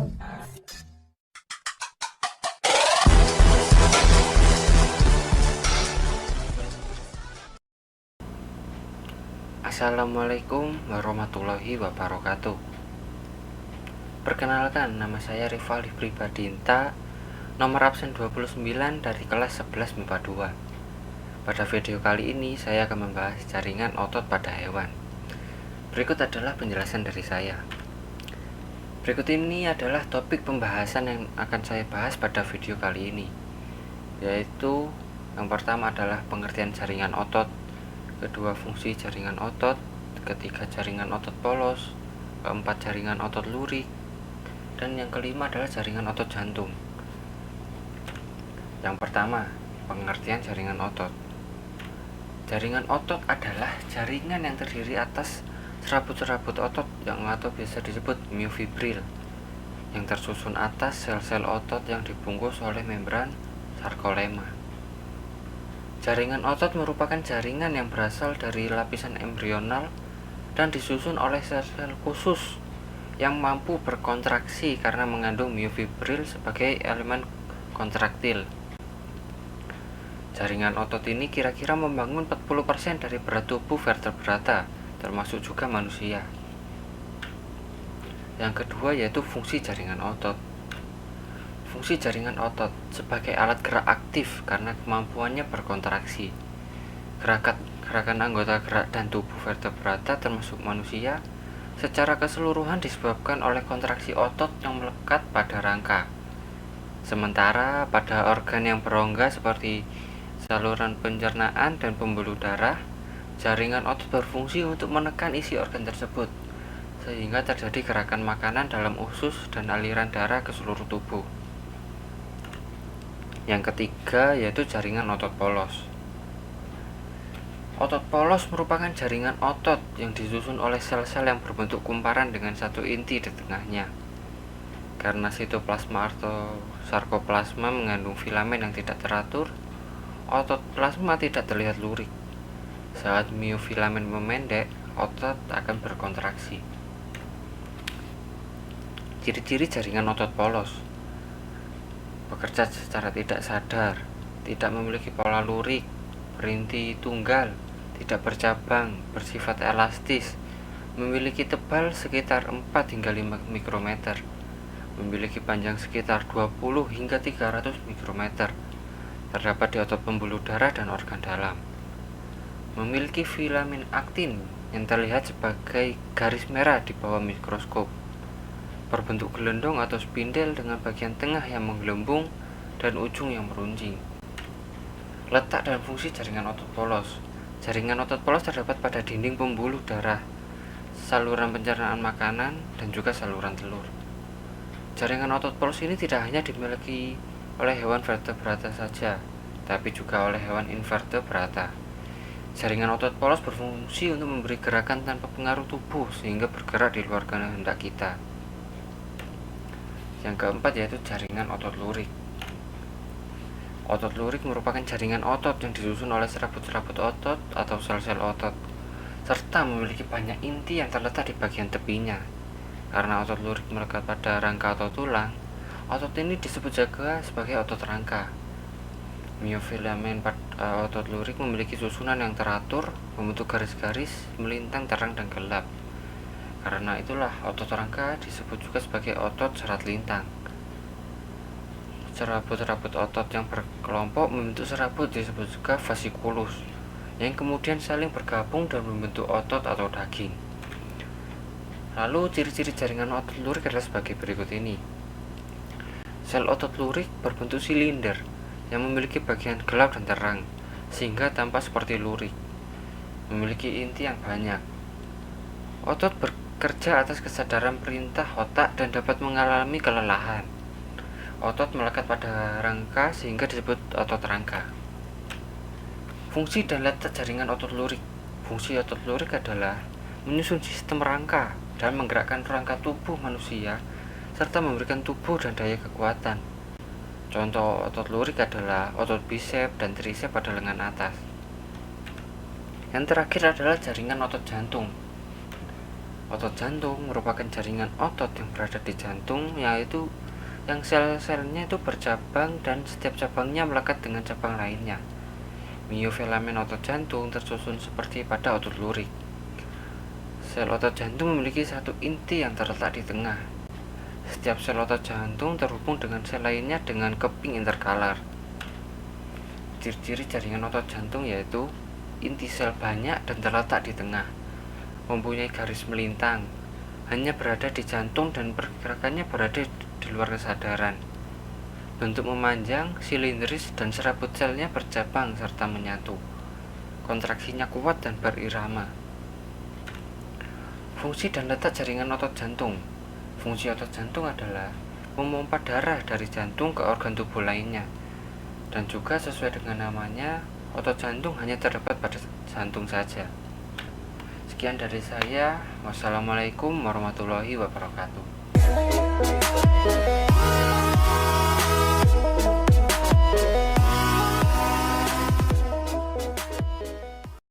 Assalamualaikum warahmatullahi wabarakatuh. Perkenalkan, nama saya Rivaldi Pribadinta, nomor absen 29 dari kelas 11 MIPA 2. Pada video kali ini saya akan membahas jaringan otot pada hewan. Berikut adalah penjelasan dari saya. Berikut ini adalah topik pembahasan yang akan saya bahas pada video kali ini, yaitu yang pertama adalah pengertian jaringan otot, kedua fungsi jaringan otot, ketiga jaringan otot polos, keempat jaringan otot lurik, dan yang kelima adalah jaringan otot jantung. Yang pertama, pengertian jaringan otot. Jaringan otot adalah jaringan yang terdiri atas serabut-serabut otot yang atau biasa disebut miofibril, yang tersusun atas sel-sel otot yang dibungkus oleh membran sarkolema. Jaringan otot merupakan jaringan yang berasal dari lapisan embrional dan disusun oleh sel-sel khusus yang mampu berkontraksi karena mengandung miofibril sebagai elemen kontraktil. Jaringan otot ini kira-kira membangun 40% dari berat tubuh vertebrata, termasuk juga manusia. Yang kedua yaitu fungsi jaringan otot. Fungsi jaringan otot sebagai alat gerak aktif karena kemampuannya berkontraksi. Gerakan anggota gerak dan tubuh vertebrata termasuk manusia secara keseluruhan disebabkan oleh kontraksi otot yang melekat pada rangka. Sementara pada organ yang berongga seperti saluran pencernaan dan pembuluh darah, jaringan otot berfungsi untuk menekan isi organ tersebut, sehingga terjadi gerakan makanan dalam usus dan aliran darah ke seluruh tubuh. Yang ketiga yaitu jaringan otot polos. Otot polos merupakan jaringan otot yang disusun oleh sel-sel yang berbentuk kumparan dengan satu inti di tengahnya. Karena sitoplasma atau sarkoplasma mengandung filamen yang tidak teratur, otot plasma tidak terlihat lurik. Saat miofilamen memendek, otot akan berkontraksi. Ciri-ciri jaringan otot polos: bekerja secara tidak sadar, tidak memiliki pola lurik, berinti tunggal, tidak bercabang, bersifat elastis, memiliki tebal sekitar 4 hingga 5 mikrometer, memiliki panjang sekitar 20 hingga 300 mikrometer, terdapat di otot pembuluh darah dan organ dalam. Memiliki filamen aktin yang terlihat sebagai garis merah di bawah mikroskop, berbentuk gelendong atau spindel dengan bagian tengah yang menggelembung dan ujung yang meruncing. Letak dan fungsi jaringan otot polos. Jaringan otot polos terdapat pada dinding pembuluh darah, saluran pencernaan makanan, dan juga saluran telur. Jaringan otot polos ini tidak hanya dimiliki oleh hewan vertebrata saja, tapi juga oleh hewan invertebrata. Jaringan otot polos berfungsi untuk memberi gerakan tanpa pengaruh tubuh sehingga bergerak di luar kehendak kita. Yang keempat yaitu jaringan otot lurik. Otot lurik merupakan jaringan otot yang disusun oleh serabut-serabut otot atau sel-sel otot, serta memiliki banyak inti yang terletak di bagian tepinya. Karena otot lurik melekat pada rangka atau tulang, otot ini disebut juga sebagai otot rangka. Miofilamen otot lurik memiliki susunan yang teratur, membentuk garis-garis melintang terang dan gelap. Karena itulah otot rangka disebut juga sebagai otot serat lintang. Serabut-serabut otot yang berkelompok membentuk serabut disebut juga vasikulus, yang kemudian saling bergabung dan membentuk otot atau daging. Lalu ciri-ciri jaringan otot lurik adalah sebagai berikut ini. Sel otot lurik berbentuk silinder yang memiliki bagian gelap dan terang, sehingga tampak seperti lurik. Memiliki inti yang banyak. Otot bekerja atas kesadaran perintah otak dan dapat mengalami kelelahan. Otot melekat pada rangka sehingga disebut otot rangka. Fungsi dan letak jaringan otot lurik. Fungsi otot lurik adalah menyusun sistem rangka dan menggerakkan rangka tubuh manusia serta memberikan tubuh dan daya kekuatan. Contoh otot lurik adalah otot bisep dan trisep pada lengan atas. Yang terakhir adalah jaringan otot jantung. Otot jantung merupakan jaringan otot yang berada di jantung, yaitu yang sel-selnya itu bercabang dan setiap cabangnya melekat dengan cabang lainnya. Miofilamen otot jantung tersusun seperti pada otot lurik. Sel otot jantung memiliki satu inti yang terletak di tengah. Setiap sel otot jantung terhubung dengan sel lainnya dengan keping interkalar. Ciri-ciri jaringan otot jantung yaitu inti sel banyak dan terletak di tengah, mempunyai garis melintang, hanya berada di jantung dan pergerakannya berada di luar kesadaran. Bentuk memanjang, silindris, dan serabut selnya bercabang serta menyatu. Kontraksinya kuat dan berirama. Fungsi dan letak jaringan otot jantung. Fungsi otot jantung adalah memompa darah dari jantung ke organ tubuh lainnya. Dan juga sesuai dengan namanya, otot jantung hanya terdapat pada jantung saja. Sekian dari saya. Wassalamualaikum warahmatullahi wabarakatuh.